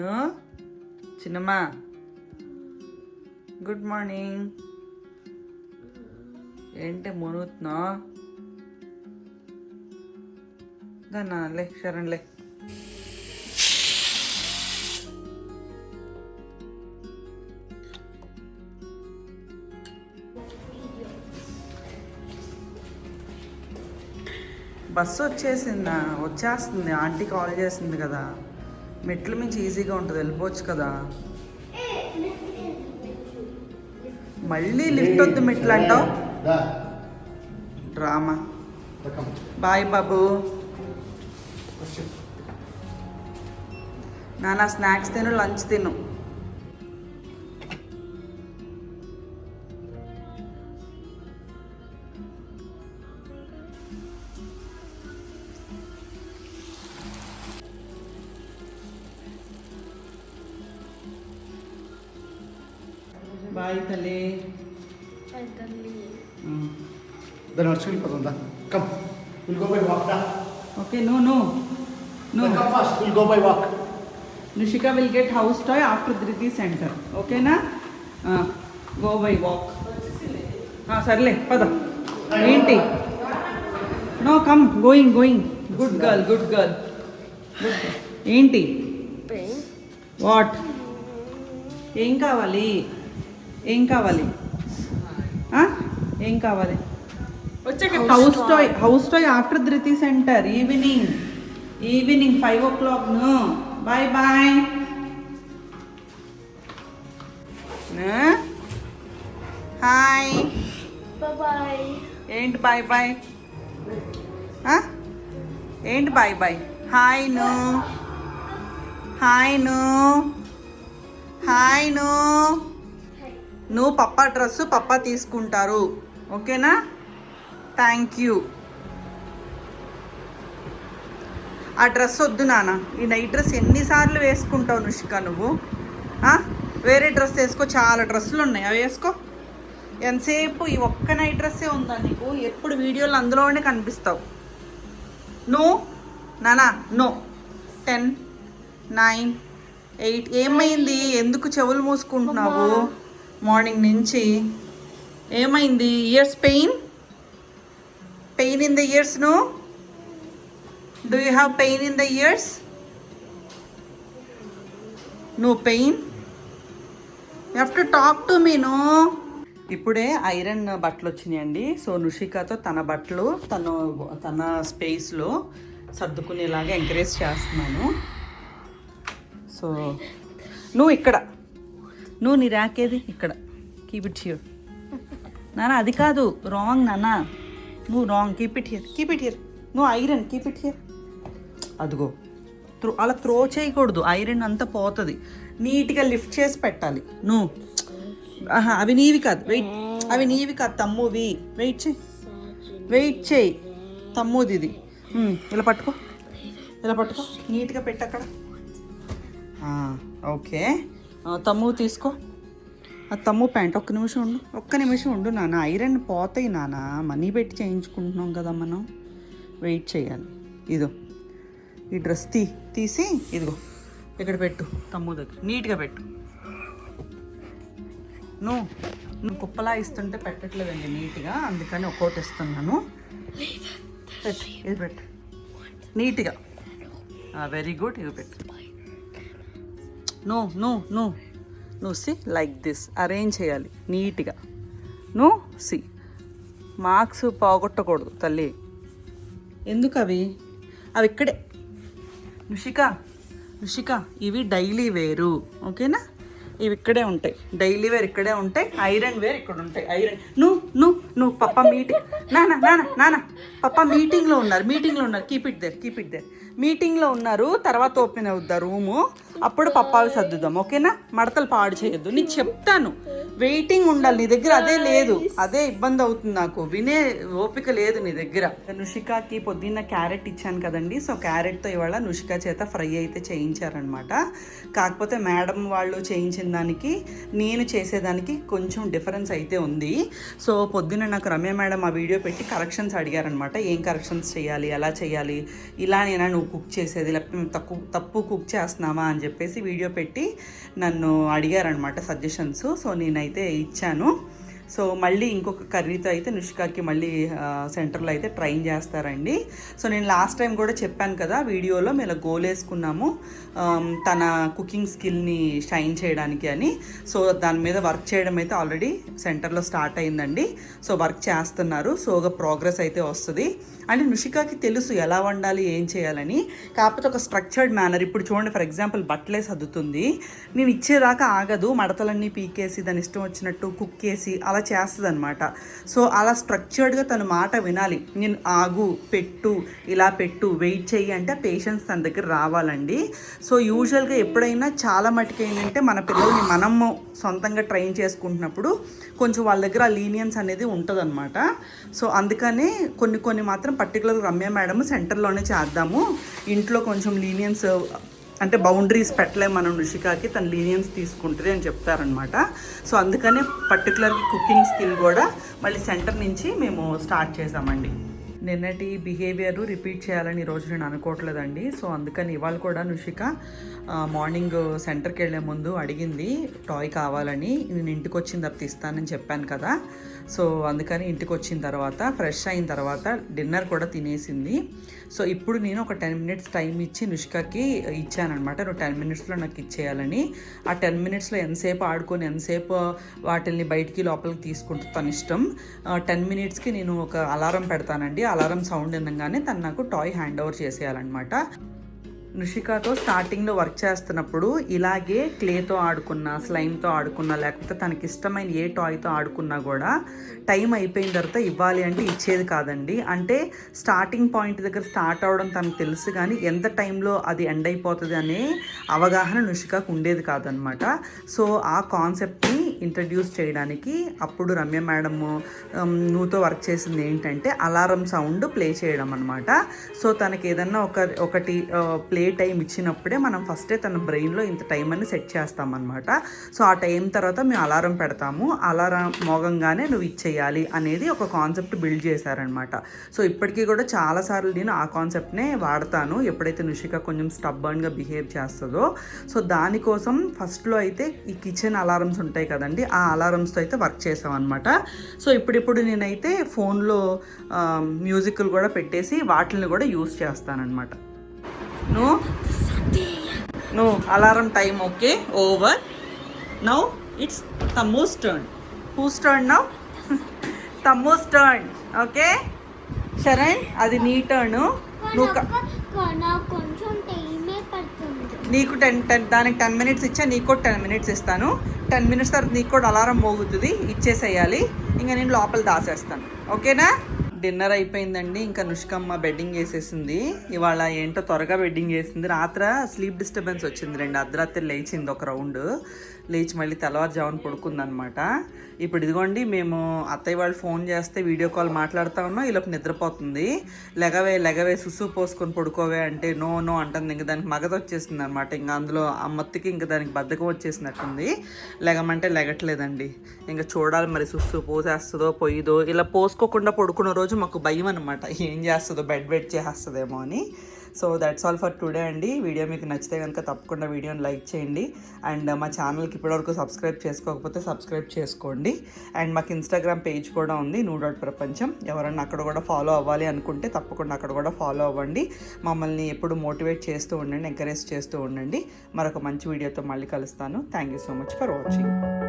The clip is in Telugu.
Chinnu చిన్నమ్మా good morning. ఏంటి మునుగుతున్నావు? దాన్నా లే శరణ్లే. బస్సు వచ్చేస్తుంది. ఆంటీ కాల్ చేసింది కదా, మెట్లు మించి ఈజీగా ఉంటుంది, వెళ్ళిపోవచ్చు కదా. మళ్ళీ లిఫ్ట్ వద్దు మెట్లు అంటావు డ్రామా. బాయ్ బాబు. నాన్న స్నాక్స్ తిను, లంచ్ తిను. బాయ్ తల్లి. Then our school pasanda. Come. We'll go by walk. Da. Okay, no. Come fast. We'll go by walk. Nushika will get house toy after Dhriti center. Okay na? Go by walk. Sarle, pada. Enti? No, come. Going. Good girl. Enti? What? ఏం కావాలి? హౌస్ టాయ్ after Dhruti centre evening 5 o'clock. Bye hi. ఏంటి బాయ్ ఏంటి బాయ్ హాయ్ నువ్వు పప్పా డ్రెస్సు పప్పా తీసుకుంటారు, ఓకేనా? Thank you. ఆ డ్రెస్ వద్దు నాన్న, ఈ నైట్ డ్రెస్ ఎన్నిసార్లు వేసుకుంటావు నుషిక నువ్వు? వేరే డ్రెస్ వేసుకో, చాలా డ్రెస్సులు ఉన్నాయి, అవి వేసుకో. ఎంతసేపు ఈ ఒక్క నైట్ డ్రెస్సే ఉందా నీకు? ఎప్పుడు వీడియోలు అందులోనే కనిపిస్తావు. నానా 10, 9, 8. ఏమైంది? ఎందుకు చెవులు మూసుకుంటున్నావు మార్నింగ్ నుంచి? ఏమైంది? Ears pain in the ears? Do you have pain in the ears? No pain? You have to talk to me. ఇప్పుడే ఐరన్ బట్టలు వచ్చినాయండి. సో నుషికాతో తన బట్టలు తన స్పేస్లో సర్దుకునేలాగా ఎంకరేజ్ చేస్తున్నాను. సో నువ్వు నీ ర్యాకేది ఇక్కడ, కీప్ ఇట్ హియర్. నానా అది కాదు, రాంగ్ నానా, నువ్వు రాంగ్. Keep it here. నువ్వు ఐరన్ కీప్ ఇట్ హియర్. అదిగో అలా త్రో చేయకూడదు, ఐరన్ అంతా పోతుంది. నీట్గా లిఫ్ట్ చేసి పెట్టాలి. అవి నీవి కాదు తమ్మువి. వెయిట్ చేయి తమ్ముది ఇది. ఇలా పట్టుకో నీట్గా పెట్టు అక్కడ. ఓకే, తమ్ము తీసుకో. ఆ తమ్ము ప్యాంట్ ఒక్క నిమిషం ఉండు నాన్న. ఐరన్ పోతాయి నాన్న, మనీ పెట్టి చేయించుకుంటున్నాం కదా మనం, వెయిట్ చేయాలి. ఇదో ఈ డ్రెస్ తీసి ఇదిగో ఇక్కడ పెట్టు, తమ్ము దగ్గర నీట్గా పెట్టు. నువ్వు కుప్పలా ఇస్తుంటే పెట్టట్లేదండి నీట్గా, అందుకని ఒక్కోటి ఇస్తున్నాను. ఇది పెట్టు నీట్గా. Very good. ఇది పెట్టు. నువ్వు సి లైక్ దిస్ అరేంజ్ చేయాలి నీట్గా. సి మార్క్స్ పోగొట్టకూడదు తల్లి. ఎందుకు అవి ఇక్కడే నుషిక ఇవి డైలీ వేరు, ఓకేనా? ఇవి ఇక్కడే ఉంటాయి, డైలీ వేర్ ఇక్కడే ఉంటాయి, ఐరన్ వేర్ ఇక్కడ ఉంటాయి. ఐరన్ నువ్వు పప్పా నానా పప్పా మీటింగ్లో ఉన్నారు. Keep it there. మీటింగ్లో ఉన్నారు, తర్వాత ఓపెన్ అవుద్దా రూము, అప్పుడు పప్పావి సర్దుదాం, ఓకేనా? మడతలు పాడు చేయొద్దు. నీకు చెప్తాను, వెయిటింగ్ ఉండాలి. నీ దగ్గర అదే లేదు, అదే ఇబ్బంది అవుతుంది నాకు. వినే ఓపిక లేదు నీ దగ్గర. నుషికాకి పొద్దున్న క్యారెట్ ఇచ్చాను కదండి. సో క్యారెట్తో ఇవాళ నుషికా చేత ఫ్రై అయితే చేయించారనమాట. కాకపోతే మేడం వాళ్ళు చేయించిన దానికి నేను చేసేదానికి కొంచెం డిఫరెన్స్ అయితే ఉంది. సో పొద్దున్న నాకు రమ్య మేడం ఆ వీడియో పెట్టి కరెక్షన్స్ అడిగారనమాట. ఏం కరెక్షన్స్ చేయాలి, ఎలా చేయాలి, ఇలా నేనా నువ్వు కుక్ చేసేది, లేకపోతే మేము తప్పు కుక్ చేస్తున్నామా అని చెప్పేసి వీడియో పెట్టి నన్ను అడిగారనమాట సజెషన్స్. సో నేనైతే ఇచ్చాను. సో మళ్ళీ ఇంకొక కర్రీతో అయితే నుషికాకి మళ్ళీ సెంటర్లో అయితే ట్రైన్ చేస్తారండి. సో నేను లాస్ట్ టైం కూడా చెప్పాను కదా వీడియోలో, మేము గోల్ వేసుకున్నాము తన కుకింగ్ స్కిల్ని షైన్ చేయడానికి అని. సో దాని మీద వర్క్ చేయడం అయితే ఆల్రెడీ సెంటర్లో స్టార్ట్ అయిందండి. సో వర్క్ చేస్తున్నారు. సో ప్రోగ్రెస్ అయితే వస్తుంది. అంటే నుషికాకి తెలుసు ఎలా వండాలి, ఏం చేయాలని. కాకపోతే ఒక స్ట్రక్చర్డ్ మేనర్. ఇప్పుడు చూడండి, ఫర్ ఎగ్జాంపుల్ బట్టలే సర్దుతుంది, నేను ఇచ్చేదాకా ఆగదు, మడతలన్నీ పీకేసి దాని ఇష్టం వచ్చినట్టు కుక్ చేసి అలా చేస్తుంది అనమాట. సో అలా స్ట్రక్చర్డ్గా తన మాట వినాలి. నేను ఆగు, పెట్టు, ఇలా పెట్టు, వెయిట్ చెయ్యి అంటే పేషెన్స్ తన దగ్గర రావాలండి. సో యూజువల్గా ఎప్పుడైనా చాలా మటుకు ఏంటంటే మన పిల్లల్ని మనము సొంతంగా ట్రైన్ చేసుకుంటున్నప్పుడు కొంచెం వాళ్ళ దగ్గర ఆ లీనియన్స్ అనేది ఉంటుందన్నమాట. సో అందుకనే కొన్ని మాత్రం పర్టికులర్ రమ్య మేడం సెంటర్లోనే చేద్దాము, ఇంట్లో కొంచెం లీనియన్స్ అంటే బౌండరీస్ పెట్టలేము మనం రుషికాకి, తన లీనియన్స్ తీసుకుంటుంది అని చెప్తారనమాట. సో అందుకనే పర్టికులర్గా కుకింగ్ స్కిల్ కూడా మళ్ళీ సెంటర్ నుంచి మేము స్టార్ట్ చేసామండి. నిన్నటి బిహేవియర్ రిపీట్ చేయాలని ఈరోజు నేను అనుకోవట్లేదండి. సో అందుకని ఇవాళ కూడా నుషిక మార్నింగ్ సెంటర్కి వెళ్ళే ముందు అడిగింది టాయ్ కావాలని. నేను ఇంటికి వచ్చిన తర్వాత ఇస్తానని చెప్పాను కదా. సో అందుకని ఇంటికి వచ్చిన తర్వాత ఫ్రెష్ అయిన తర్వాత డిన్నర్ కూడా తినేసింది. సో ఇప్పుడు నేను ఒక 10 minutes టైం ఇచ్చి నుషికాకి ఇచ్చానమాట, నువ్వు 10 minutesలో నాకు ఇచ్చేయాలని. ఆ 10 minutesలో ఎంతసేపు ఆడుకొని ఎంతసేపు వాటిల్ని బయటికి లోపలికి తీసుకుంటూ తన ఇష్టం. 10 minutesకి నేను ఒక అలారం పెడతానండి. అలారం సౌండ్ వినగానే తను నాకు టాయ్ హ్యాండ్ ఓవర్ చేసేయాలన్నమాట. నుషికాతో స్టార్టింగ్లో వర్క్ చేస్తున్నప్పుడు ఇలాగే క్లేతో ఆడుకున్నా, స్లైమ్తో ఆడుకున్నా, లేకపోతే తనకి ఇష్టమైన ఏ టాయ్తో ఆడుకున్నా కూడా టైం అయిపోయిన తర్వాత ఇవ్వాలి అంటే ఇచ్చేది కాదండి. అంటే స్టార్టింగ్ పాయింట్ దగ్గర స్టార్ట్ అవ్వడం తనకు తెలుసు, కానీ ఎంత టైంలో అది ఎండ్ అయిపోతుంది అనే అవగాహన నుషికాకు ఉండేది కాదనమాట. సో ఆ కాన్సెప్ట్ని ఇంట్రడ్యూస్ చేయడానికి అప్పుడు రమ్య మేడము నువ్వుతో వర్క్ చేసింది ఏంటంటే అలారం సౌండ్ ప్లే చేయడం అనమాట. సో తనకి ఏదన్నా ఒకటి ప్లే టైం ఇచ్చినప్పుడే మనం ఫస్టే తన బ్రెయిన్లో ఇంత టైం అని సెట్ చేస్తామన్నమాట. సో ఆ టైం తర్వాత మేము అలారం పెడతాము, అలారం మోగంగానే నువ్వు ఇచ్చేయాలి అనేది ఒక కాన్సెప్ట్ బిల్డ్ చేశారనమాట. సో ఇప్పటికీ కూడా చాలాసార్లు నేను ఆ కాన్సెప్ట్నే వాడతాను ఎప్పుడైతే నుషిక కొంచెం స్టబ్బర్న్గా బిహేవ్ చేస్తుందో. సో దానికోసం ఫస్ట్లో అయితే ఈ కిచెన్ అలారమ్స్ ఉంటాయి కదండి, ఆ అలారమ్స్తో అయితే వర్క్ చేసాం అనమాట. సో ఇప్పుడు నేనైతే ఫోన్లో మ్యూజిక్లు కూడా పెట్టేసి వాటిని కూడా use చేస్తానన్నమాట. No alarm time, okay, over. Now it's Tammu's turn. Whose turn now? Tammu's turn, okay. Sharan, అది నీ టర్న్. కొంచెం టైమే పడుతుంది. నీకు 10 దానికి 10 minutes ఇచ్చా, నీకు కూడా 10 minutes ఇస్తాను. 10 minutes తర్వాత నీకు కూడా అలారం మోగుతుంది, ఇచ్చేసేయాలి. ఇంకా నేను లోపల దాచేస్తాను, ఓకేనా. డిన్నర్ అయిపోయిందండి. ఇంకా నుష్కమ్మ బెడ్డింగ్ వేసేసింది. ఇవాళ ఏంటో త్వరగా బెడ్డింగ్ వేసింది. రాత్ర స్లీప్ డిస్టర్బెన్స్ వచ్చింది, 2 అర్ధరాత్రి లేచింది ఒక రౌండ్, లేచి మళ్ళీ తెల్లవారుజామున పడుకుందనమాట. ఇప్పుడు ఇదిగోండి మేము అత్తయ్య వాళ్ళు ఫోన్ చేస్తే వీడియో కాల్ మాట్లాడుతూ ఉన్నాం, ఈలోపు నిద్రపోతుంది. లెగవే సుసు పోసుకొని పడుకోవే అంటే నో అంటుంది. ఇంకా దానికి మగత వచ్చేసింది అనమాట. ఇంకా అందులో ఆ మత్తుకి ఇంకా దానికి బద్ధకం వచ్చేసినట్టుంది. లెగమంటే లెగట్లేదండి. ఇంకా చూడాలి మరి సుసు పోసేస్తుందో పొయ్యిదో. ఇలా పోసుకోకుండా పడుకున్న రోజు మాకు భయం అనమాట, ఏం చేస్తుందో, బెడ్ చేసేస్తుందేమో అని. So that's all for today అండి. వీడియో మీకు నచ్చితే కనుక తప్పకుండా వీడియోని లైక్ చేయండి. అండ్ మా ఛానల్కి ఇప్పటివరకు సబ్స్క్రైబ్ చేసుకోకపోతే సబ్స్క్రైబ్ చేసుకోండి. అండ్ మాకు ఇన్స్టాగ్రామ్ పేజ్ కూడా ఉంది, nu.prapancham. ఎవరన్నా అక్కడ కూడా ఫాలో అవ్వాలి అనుకుంటే తప్పకుండా అక్కడ కూడా ఫాలో అవ్వండి. మమ్మల్ని ఎప్పుడు మోటివేట్ చేస్తూ ఉండండి, ఎంకరేజ్ చేస్తూ ఉండండి. మరొక మంచి వీడియోతో మళ్ళీ కలుస్తాను. Thank you so much for watching.